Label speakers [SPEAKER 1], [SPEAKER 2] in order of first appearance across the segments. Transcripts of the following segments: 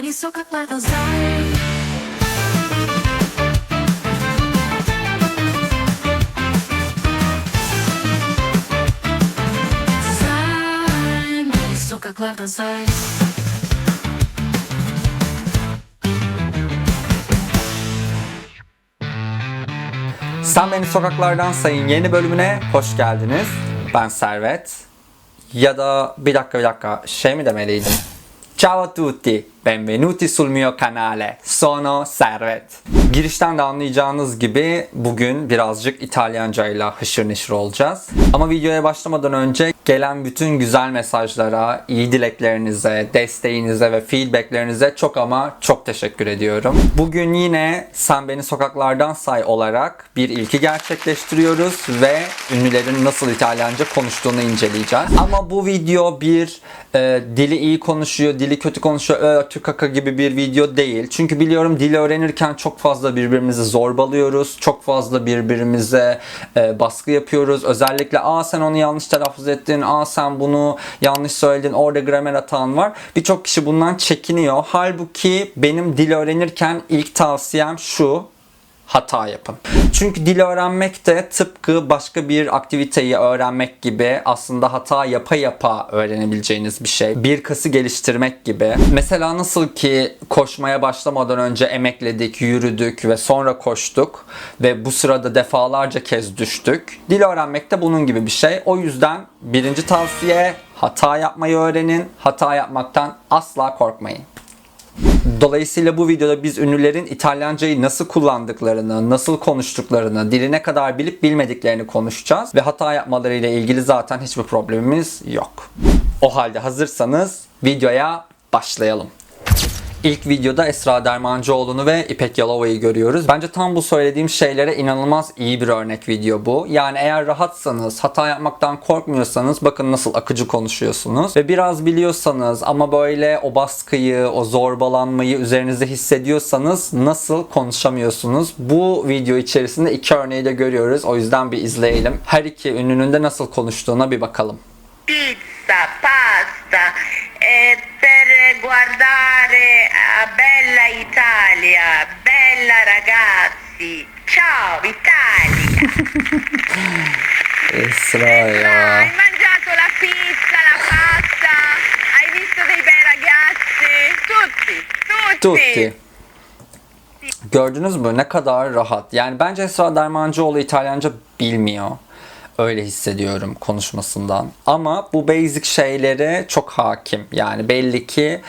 [SPEAKER 1] beni sokaklarda zar. Sen beni sokaklarda zar.
[SPEAKER 2] Sen Beni Sokaklardan Sayın yeni bölümüne hoş geldiniz. Ben Servet. Ya da bir dakika şey mi demeliydim? Ciao a tutti, benvenuti sul mio canale. Sono Servet. Girişten de anlayacağınız gibi bugün birazcık İtalyancayla hışır neşir olacağız. Ama videoya başlamadan önce gelen bütün güzel mesajlara, iyi dileklerinize, desteğinize ve feedbacklerinize çok ama çok teşekkür ediyorum. Bugün yine Sen Beni Sokaklardan Say olarak bir ilki gerçekleştiriyoruz ve ünlülerin nasıl İtalyanca konuştuğunu inceleyeceğiz. Ama bu video bir dili iyi konuşuyor, dili kötü konuşuyor, tükaka gibi bir video değil. Çünkü biliyorum dili öğrenirken çok fazla birbirimizi zorbalıyoruz. Çok fazla birbirimize baskı yapıyoruz. Özellikle sen onu yanlış telaffuz ettin, sen bunu yanlış söyledin, orada gramer hatan var. Birçok kişi bundan çekiniyor. Halbuki benim dil öğrenirken ilk tavsiyem şu: hata yapın. Çünkü dil öğrenmek de tıpkı başka bir aktiviteyi öğrenmek gibi aslında hata yapa yapa öğrenebileceğiniz bir şey. Bir kası geliştirmek gibi. Mesela nasıl ki koşmaya başlamadan önce emekledik, yürüdük ve sonra koştuk ve bu sırada defalarca kez düştük. Dil öğrenmek de bunun gibi bir şey. O yüzden birinci tavsiye: hata yapmayı öğrenin. Hata yapmaktan asla korkmayın. Dolayısıyla bu videoda biz ünlülerin İtalyancayı nasıl kullandıklarını, nasıl konuştuklarını, dili ne kadar bilip bilmediklerini konuşacağız. Ve hata yapmalarıyla ilgili zaten hiçbir problemimiz yok. O halde hazırsanız videoya başlayalım. İlk videoda Esra Dermancıoğlu'nu ve İpek Yalova'yı görüyoruz. Bence tam bu söylediğim şeylere inanılmaz iyi bir örnek video bu. Yani eğer rahatsanız, hata yapmaktan korkmuyorsanız bakın nasıl akıcı konuşuyorsunuz. Ve biraz biliyorsanız ama böyle o baskıyı, o zorbalanmayı üzerinizde hissediyorsanız nasıl konuşamıyorsunuz. Bu video içerisinde iki örneği de görüyoruz. O yüzden bir izleyelim. Her iki ünlünün de nasıl konuştuğuna bir bakalım.
[SPEAKER 3] Pizza, pasta, per guardare bella Italia, bella ragazzi, ciao Italia.
[SPEAKER 2] Esra ya.
[SPEAKER 3] Hai mangiato la pizza, la pasta, hai visto dei bei ragazzi, tutti.
[SPEAKER 2] Gördünüz mü ne kadar rahat. Yani bence Esra Dermancıoğlu İtalyanca bilmiyor. Öyle hissediyorum konuşmasından. Ama bu basic şeylere çok hakim. Yani belli ki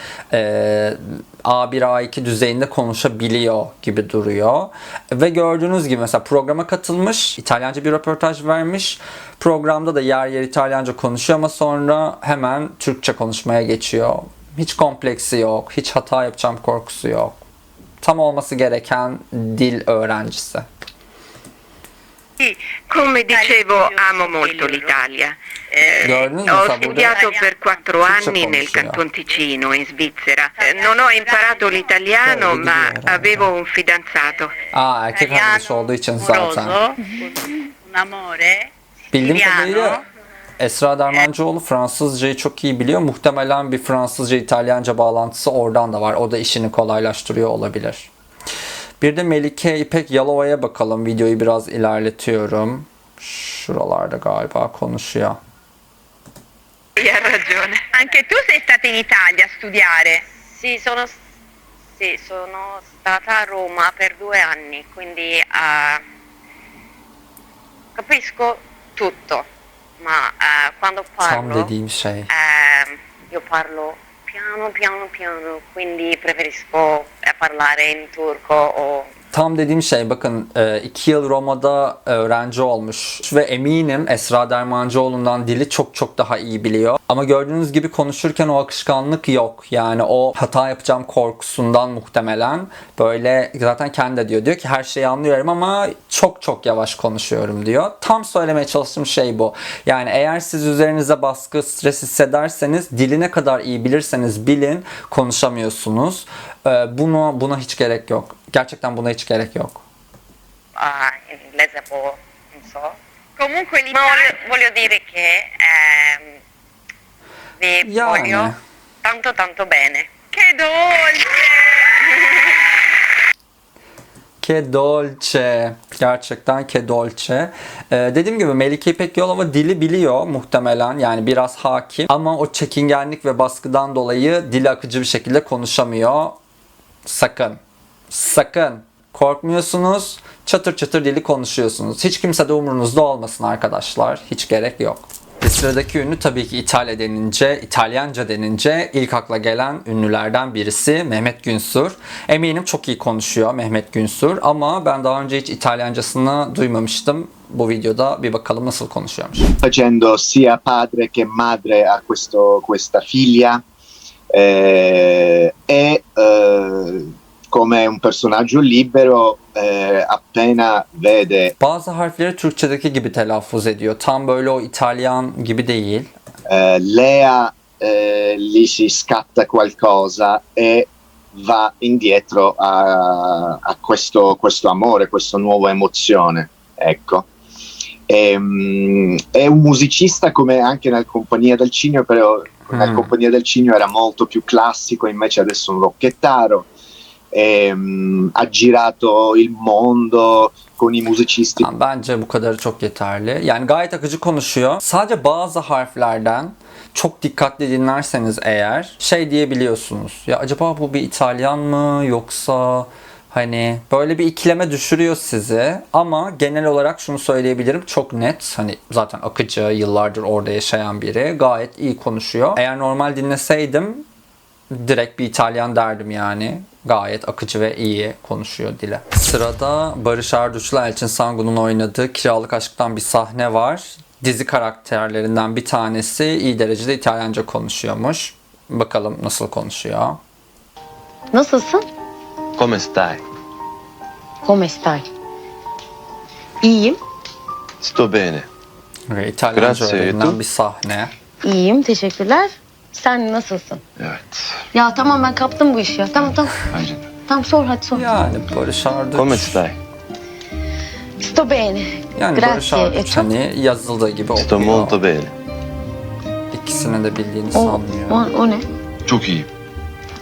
[SPEAKER 2] A1, A2 düzeyinde konuşabiliyor gibi duruyor. Ve gördüğünüz gibi mesela programa katılmış, İtalyanca bir röportaj vermiş. Programda da yer yer İtalyanca konuşuyor ama sonra hemen Türkçe konuşmaya geçiyor. Hiç kompleksi yok, hiç hata yapacağım korkusu yok. Tam olması gereken dil öğrencisi.
[SPEAKER 4] Sì, come dicevo, amo molto l'Italia.
[SPEAKER 2] Gördünüz mü?
[SPEAKER 4] Ho
[SPEAKER 2] Mesela burada
[SPEAKER 4] studiato per 4
[SPEAKER 2] Türkçe
[SPEAKER 4] anni nel
[SPEAKER 2] konuşuyor.
[SPEAKER 4] Canton Ticino, in Svizzera. Non ho imparato l'italiano, ma avevo un fidanzato.
[SPEAKER 2] Erkek arkadaşı olduğu için zaten.
[SPEAKER 3] Un amore,
[SPEAKER 2] Bildiğim
[SPEAKER 3] siciliano.
[SPEAKER 2] kadarıyla Esra Dermancıoğlu Fransızcayı çok iyi biliyor. Muhtemelen bir Fransızca-İtalyanca bağlantısı oradan da var. O da işini kolaylaştırıyor olabilir. Bir de Melike İpek Yalova'ya bakalım. Videoyu biraz ilerletiyorum. Şuralarda galiba konuşuyor.
[SPEAKER 4] E ha ragione.
[SPEAKER 3] Anche tu sei stata in Italia a studiare.
[SPEAKER 4] Sì, sono stata a Roma per 2 anni, quindi capisco tutto, ma quando
[SPEAKER 2] Tam
[SPEAKER 4] parlo,
[SPEAKER 2] dediğim şey.
[SPEAKER 4] io parlo piano, quindi preferisco parlare in turco o
[SPEAKER 2] Tam dediğim şey bakın 2 yıl Roma'da öğrenci olmuş ve eminim Esra Dermancıoğlu'ndan dili çok daha iyi biliyor. Ama gördüğünüz gibi konuşurken o akışkanlık yok. Yani o hata yapacağım korkusundan muhtemelen böyle zaten kendi de diyor. Diyor ki her şeyi anlıyorum ama çok yavaş konuşuyorum diyor. Tam söylemeye çalıştığım şey bu. Yani eğer siz üzerinize baskı, stres hissederseniz dili ne kadar iyi bilirseniz bilin konuşamıyorsunuz. Buna hiç gerek yok. Gerçekten buna hiç gerek yok.
[SPEAKER 4] in inglese non so.
[SPEAKER 3] Comunque
[SPEAKER 4] Ma
[SPEAKER 3] l'Italia...
[SPEAKER 4] voglio dire che vi
[SPEAKER 2] Yani.
[SPEAKER 4] voglio tanto bene.
[SPEAKER 3] Che dolce!
[SPEAKER 2] Che dolce. Gerçekten che dolce. Dediğim gibi Melike İpek Yolova dili biliyor muhtemelen. Yani biraz hakim. Ama o çekingenlik ve baskıdan dolayı dili akıcı bir şekilde konuşamıyor. Sakın. Sakın. Korkmuyorsunuz. Çatır çatır dili konuşuyorsunuz. Hiç kimse de umurunuzda olmasın arkadaşlar. Hiç gerek yok. Sıradaki ünlü tabii ki İtalyanca denince ilk akla gelen ünlülerden birisi Mehmet Günsur. Eminim çok iyi konuşuyor Mehmet Günsur ama ben daha önce hiç İtalyancasını duymamıştım. Bu videoda bir bakalım nasıl konuşuyormuş.
[SPEAKER 5] Facendo sia padre che madre a questa figlia come un personaggio libero appena vede
[SPEAKER 2] Bazı harfleri Türkçedeki gibi telaffuz ediyor. Tam böyle o İtalyan gibi değil.
[SPEAKER 5] Lea lì si scatta qualcosa e va indietro a questo amore, questa nuova emozione, ecco. È un musicista come anche nel Compagnia del Cigno, però nel Compagnia del Cigno era molto più classico, invece adesso un rocchettaro. Ha girato il mondo con i musicisti.
[SPEAKER 2] Bence bu kadarı çok yeterli. Yani gayet akıcı konuşuyor. Sadece bazı harflerden çok dikkatli dinlerseniz eğer şey diyebiliyorsunuz. Ya acaba bu bir İtalyan mı yoksa hani böyle bir ikileme düşürüyor sizi. Ama genel olarak şunu söyleyebilirim. Çok net. Hani zaten akıcı, yıllardır orada yaşayan biri. Gayet iyi konuşuyor. Eğer normal dinleseydim direkt bir İtalyan derdim yani. Gayet akıcı ve iyi konuşuyor dile. Sırada Barış Arduç'la Elçin Sangun'un oynadığı Kiralık Aşk'tan bir sahne var. Dizi karakterlerinden bir tanesi iyi derecede İtalyanca konuşuyormuş. Bakalım nasıl konuşuyor.
[SPEAKER 6] Nasılsın?
[SPEAKER 7] Come stai?
[SPEAKER 6] Come stai? İyiyim.
[SPEAKER 7] Sto bene.
[SPEAKER 2] Ve İtalyanca
[SPEAKER 7] Grazie,
[SPEAKER 2] öğrenilen
[SPEAKER 7] tu?
[SPEAKER 2] bir sahne.
[SPEAKER 6] İyiyim, teşekkürler. Sen nasılsın?
[SPEAKER 7] Evet.
[SPEAKER 6] Ya tamam ben kaptım bu işi ya. Tamam.
[SPEAKER 7] Bence de.
[SPEAKER 6] Tamam sor hadi sor.
[SPEAKER 2] Yani Barış Arduç.
[SPEAKER 7] Come stai?
[SPEAKER 6] Sto bene.
[SPEAKER 2] Yani Barış
[SPEAKER 6] Grazie.
[SPEAKER 2] Arduç hani yazıldığı gibi
[SPEAKER 7] Sto
[SPEAKER 2] okuyor.
[SPEAKER 7] molto bene.
[SPEAKER 2] İkisini de bildiğini
[SPEAKER 6] O,
[SPEAKER 2] sanmıyorum.
[SPEAKER 6] o ne?
[SPEAKER 7] Çok iyi.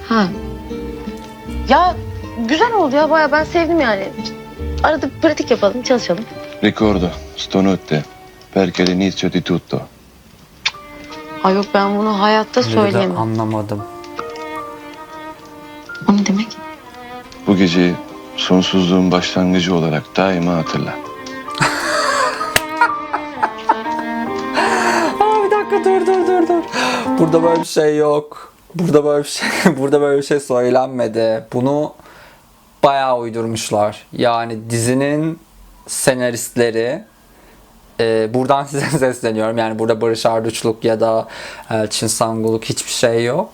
[SPEAKER 6] Ha. Ya güzel oldu ya baya ben sevdim yani. Arada bir pratik yapalım, çalışalım.
[SPEAKER 7] Ricordo stanotte perché l'inizio di tutto.
[SPEAKER 6] Ay yok ben bunu hayatta
[SPEAKER 2] Bir de
[SPEAKER 6] söyleyemem.
[SPEAKER 2] anlamadım.
[SPEAKER 6] O ne demek?
[SPEAKER 7] Bu geceyi sonsuzluğun başlangıcı olarak daima hatırla.
[SPEAKER 2] Bir dakika dur. Burada böyle bir şey yok. Burada böyle bir şey söylenmedi. Bunu bayağı uydurmuşlar. Yani dizinin senaristleri buradan size sesleniyorum. Yani burada Barış Arduçluk ya da Elçin Sanguluk hiçbir şey yok.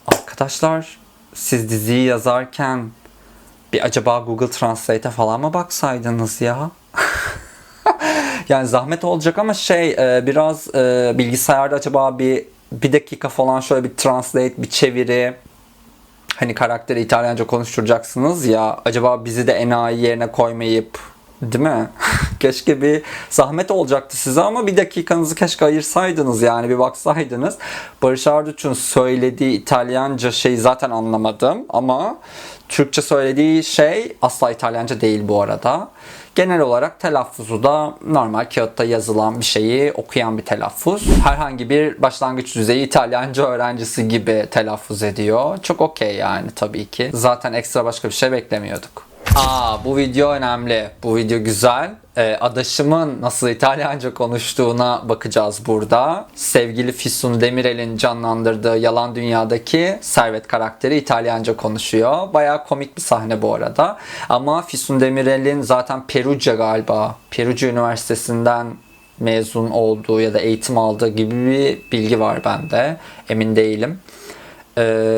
[SPEAKER 2] Arkadaşlar siz diziyi yazarken bir acaba Google Translate'e falan mı baksaydınız ya? Yani zahmet olacak ama biraz bilgisayarda acaba bir dakika falan şöyle bir translate, bir çeviri, hani karakteri İtalyanca konuşturacaksınız ya, acaba bizi de enayi yerine koymayıp, değil mi? Keşke bir zahmet olacaktı size ama bir dakikanızı keşke ayırsaydınız yani bir baksaydınız. Barış Arduç'un söylediği İtalyanca şeyi zaten anlamadım ama Türkçe söylediği şey asla İtalyanca değil bu arada. Genel olarak telaffuzu da normal kağıtta yazılan bir şeyi okuyan bir telaffuz. Herhangi bir başlangıç düzeyi İtalyanca öğrencisi gibi telaffuz ediyor. Çok okey yani tabii ki. Zaten ekstra başka bir şey beklemiyorduk. Bu video önemli. Bu video güzel. Adaşımın nasıl İtalyanca konuştuğuna bakacağız burada. Sevgili Füsun Demirel'in canlandırdığı Yalan Dünya'daki Servet karakteri İtalyanca konuşuyor. Bayağı komik bir sahne bu arada. Ama Füsun Demirel'in zaten Perugia Üniversitesi'nden mezun olduğu ya da eğitim aldığı gibi bir bilgi var bende. Emin değilim.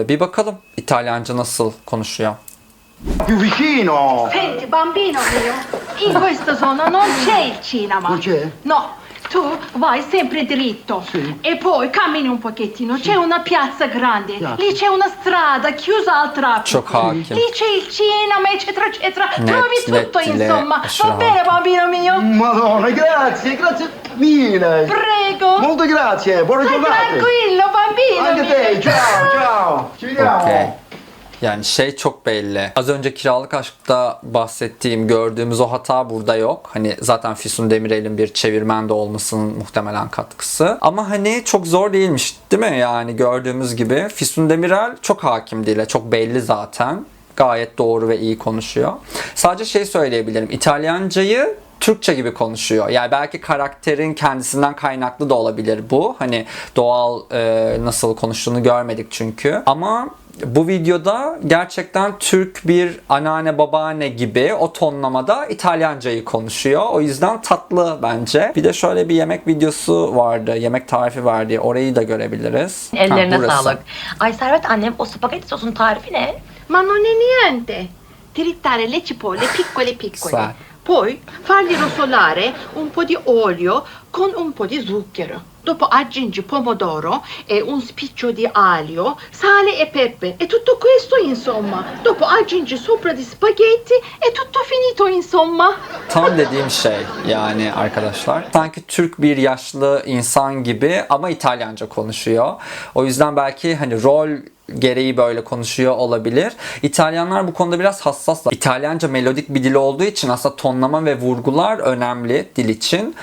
[SPEAKER 2] Bir bakalım İtalyanca nasıl konuşuyor.
[SPEAKER 8] Più vicino!
[SPEAKER 9] Senti, bambino mio, in questa zona non c'è il cinema.
[SPEAKER 8] Non c'è?
[SPEAKER 9] No, tu vai sempre dritto
[SPEAKER 8] Sì.
[SPEAKER 9] e poi cammini un pochettino. C'è una piazza grande, lì c'è una strada chiusa al traffico.
[SPEAKER 2] Çok hakim.
[SPEAKER 9] Lì c'è il cinema, eccetera, eccetera.
[SPEAKER 2] Net,
[SPEAKER 9] Trovi tutto,
[SPEAKER 2] net,
[SPEAKER 9] insomma.
[SPEAKER 2] aşırı
[SPEAKER 9] Va bene, bambino mio?
[SPEAKER 8] Madonna, grazie mille!
[SPEAKER 9] Prego.
[SPEAKER 8] Molto grazie, buona
[SPEAKER 9] Stai
[SPEAKER 8] giornata!
[SPEAKER 9] tranquillo, bambino
[SPEAKER 8] Anche
[SPEAKER 9] mio.
[SPEAKER 8] te, ciao! Ci vediamo!
[SPEAKER 2] Okey. Yani şey çok belli. Az önce Kiralık Aşk'ta bahsettiğim, gördüğümüz o hata burada yok. Hani zaten Füsun Demirel'in bir çevirmen de olmasının muhtemelen katkısı. Ama hani çok zor değilmiş değil mi? Yani gördüğümüz gibi Füsun Demirel çok hakim dile. Çok belli zaten. Gayet doğru ve iyi konuşuyor. Sadece şey söyleyebilirim. İtalyancayı Türkçe gibi konuşuyor. Yani belki karakterin kendisinden kaynaklı da olabilir bu. Hani doğal nasıl konuştuğunu görmedik çünkü. Ama bu videoda gerçekten Türk bir anneanne babaanne gibi o tonlamada İtalyancayı konuşuyor. O yüzden tatlı bence. Bir de şöyle bir yemek videosu vardı. Yemek tarifi verdiği. Orayı da görebiliriz.
[SPEAKER 6] Ellerine
[SPEAKER 2] burası.
[SPEAKER 6] sağlık. Ay Servet annem o spagetti sosun tarifi ne?
[SPEAKER 9] Ma non è niente. Tritare le cipolle piccole piccole.
[SPEAKER 2] Sa.
[SPEAKER 9] Poi farli rosolare un po' di olio con un po' di zucchero. Dopo aggiungi pomodoro e un spicchio di aglio, sale e pepe. E tutto questo insomma. Dopo aggiungi sopra di spaghetti e tutto finito insomma.
[SPEAKER 2] Tam dediğim şey yani arkadaşlar. Sanki Türk bir yaşlı insan gibi ama İtalyanca konuşuyor. O yüzden belki hani rol gereği böyle konuşuyor olabilir. İtalyanlar bu konuda biraz hassaslar. İtalyanca melodik bir dil olduğu için aslında tonlama ve vurgular önemli dil için.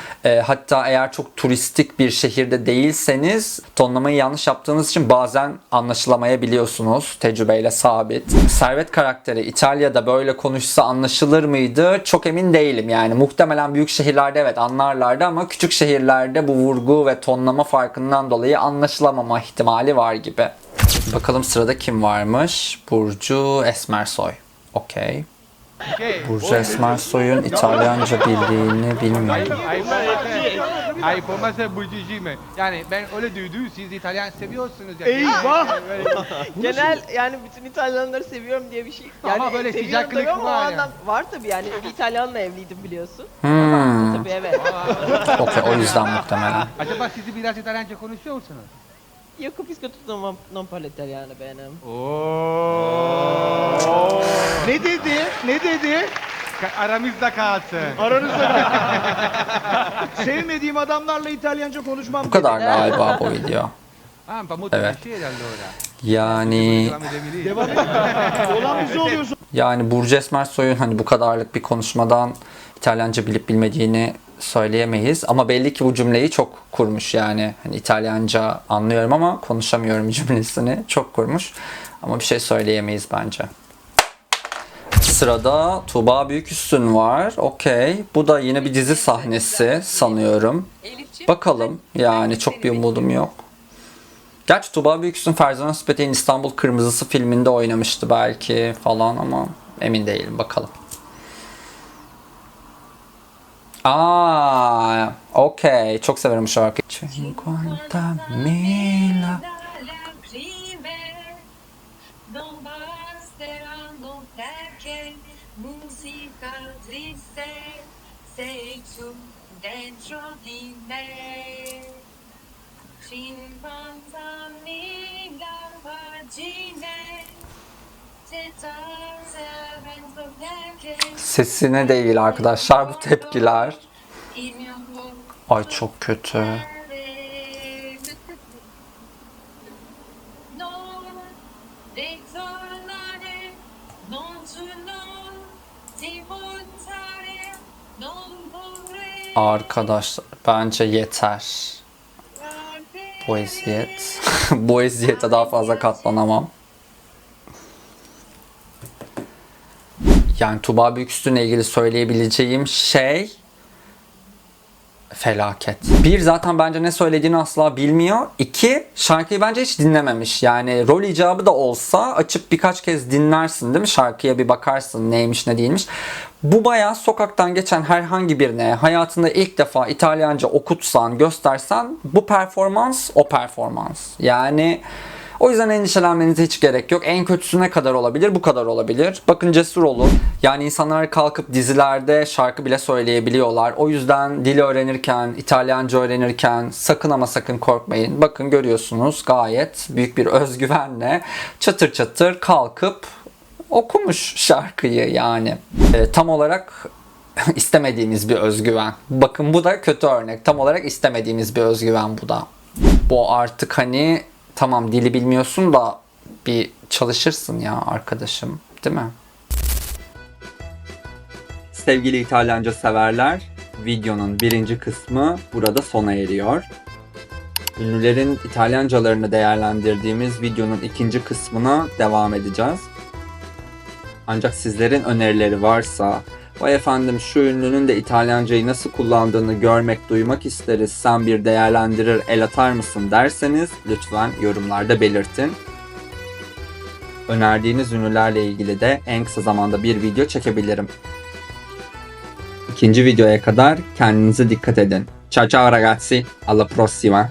[SPEAKER 2] Hatta eğer çok turistik bir şehirde değilseniz tonlamayı yanlış yaptığınız için bazen anlaşılamayabiliyorsunuz. Tecrübeyle sabit. Servet karakteri İtalya'da böyle konuşsa anlaşılır mıydı? Çok emin değilim yani. Muhtemelen büyük şehirlerde evet anlarlardı ama küçük şehirlerde bu vurgu ve tonlama farkından dolayı anlaşılamama ihtimali var gibi. Bakalım sırada kim varmış? Burcu Esmersoy. Okey. Burcu Esmersoy'un İtalyanca bildiğini bilmiyorum.
[SPEAKER 10] Ay pomasa burcucime. Yani ben öyle duydum, siz İtalyan seviyorsunuz ya.
[SPEAKER 8] Eyvah!
[SPEAKER 11] Genel yani bütün İtalyanları seviyorum diye bir şey. Yani
[SPEAKER 10] Ama böyle
[SPEAKER 11] seviyorum
[SPEAKER 10] sıcaklık
[SPEAKER 11] tabii ama
[SPEAKER 10] var
[SPEAKER 11] o
[SPEAKER 10] yani.
[SPEAKER 11] anlam var tabii yani bir İtalyanla evliydim biliyorsun. Tabii evet.
[SPEAKER 2] Okey, o yüzden muhtemelen.
[SPEAKER 10] Acaba siz biraz İtalyanca konuşuyorsunuz?
[SPEAKER 11] Io capisco tutto ma non parlo italiano bene.
[SPEAKER 8] Ne dedi? Ne dedi?
[SPEAKER 10] Aramızda kalsın.
[SPEAKER 8] Aranızda. Sevmediğim adamlarla İtalyanca konuşmam.
[SPEAKER 2] Bu kadar galiba bu video.
[SPEAKER 10] Ah, pamuk
[SPEAKER 2] Evet.
[SPEAKER 10] bir şey allora.
[SPEAKER 2] Yani
[SPEAKER 8] Devam et. Olan bize oluyorsun.
[SPEAKER 2] yani Burcu Esmersoy'un hani bu kadarlık bir konuşmadan İtalyanca bilip bilmediğini söyleyemeyiz. Ama belli ki bu cümleyi çok kurmuş yani. Hani İtalyanca anlıyorum ama konuşamıyorum cümlesini çok kurmuş. Ama bir şey söyleyemeyiz bence. Sırada Tuğba Büyüküstün var. Okey. Bu da yine bir dizi sahnesi sanıyorum. Bakalım. Yani çok bir umudum yok. Gerçi Tuğba Büyüküstün Ferzan Özpetek'in İstanbul Kırmızısı filminde oynamıştı belki falan ama emin değilim. Bakalım. Aa, okey. Çok severim bu şarkıyı. 50.000
[SPEAKER 1] Non basteranno perché musica triste sei tu dentro di me. 50.000 pagine
[SPEAKER 2] Sesine değil arkadaşlar bu tepkiler. Ay çok kötü. Arkadaşlar bence yeter. Bu eziyet. Bu eziyete daha fazla katlanamam. Yani Tuğba Büyüküstün'le ilgili söyleyebileceğim şey felaket. Bir, zaten bence ne söylediğini asla bilmiyor. İki, şarkıyı bence hiç dinlememiş. Yani rol icabı da olsa açıp birkaç kez dinlersin değil mi? Şarkıya bir bakarsın neymiş ne değilmiş. Bu bayağı sokaktan geçen herhangi birine hayatında ilk defa İtalyanca okutsan, göstersen bu performans o performans. Yani o yüzden endişelenmenize hiç gerek yok. En kötüsü ne kadar olabilir? Bu kadar olabilir. Bakın cesur olun. Yani insanlar kalkıp dizilerde şarkı bile söyleyebiliyorlar. O yüzden dil öğrenirken, İtalyanca öğrenirken sakın ama sakın korkmayın. Bakın görüyorsunuz gayet büyük bir özgüvenle çatır çatır kalkıp okumuş şarkıyı yani. Tam olarak istemediğimiz bir özgüven. Bakın bu da kötü örnek. Tam olarak istemediğimiz bir özgüven bu da. Bu artık hani tamam dili bilmiyorsun da bir çalışırsın ya arkadaşım, değil mi? Sevgili İtalyanca severler, videonun birinci kısmı burada sona eriyor. Ünlülerin İtalyancalarını değerlendirdiğimiz videonun ikinci kısmına devam edeceğiz. Ancak sizlerin önerileri varsa, vay efendim şu ünlünün de İtalyancayı nasıl kullandığını görmek, duymak isteriz, sen bir değerlendirir, el atar mısın derseniz lütfen yorumlarda belirtin. Önerdiğiniz ünlülerle ilgili de en kısa zamanda bir video çekebilirim. İkinci videoya kadar kendinize dikkat edin. Ciao ciao ragazzi, alla prossima.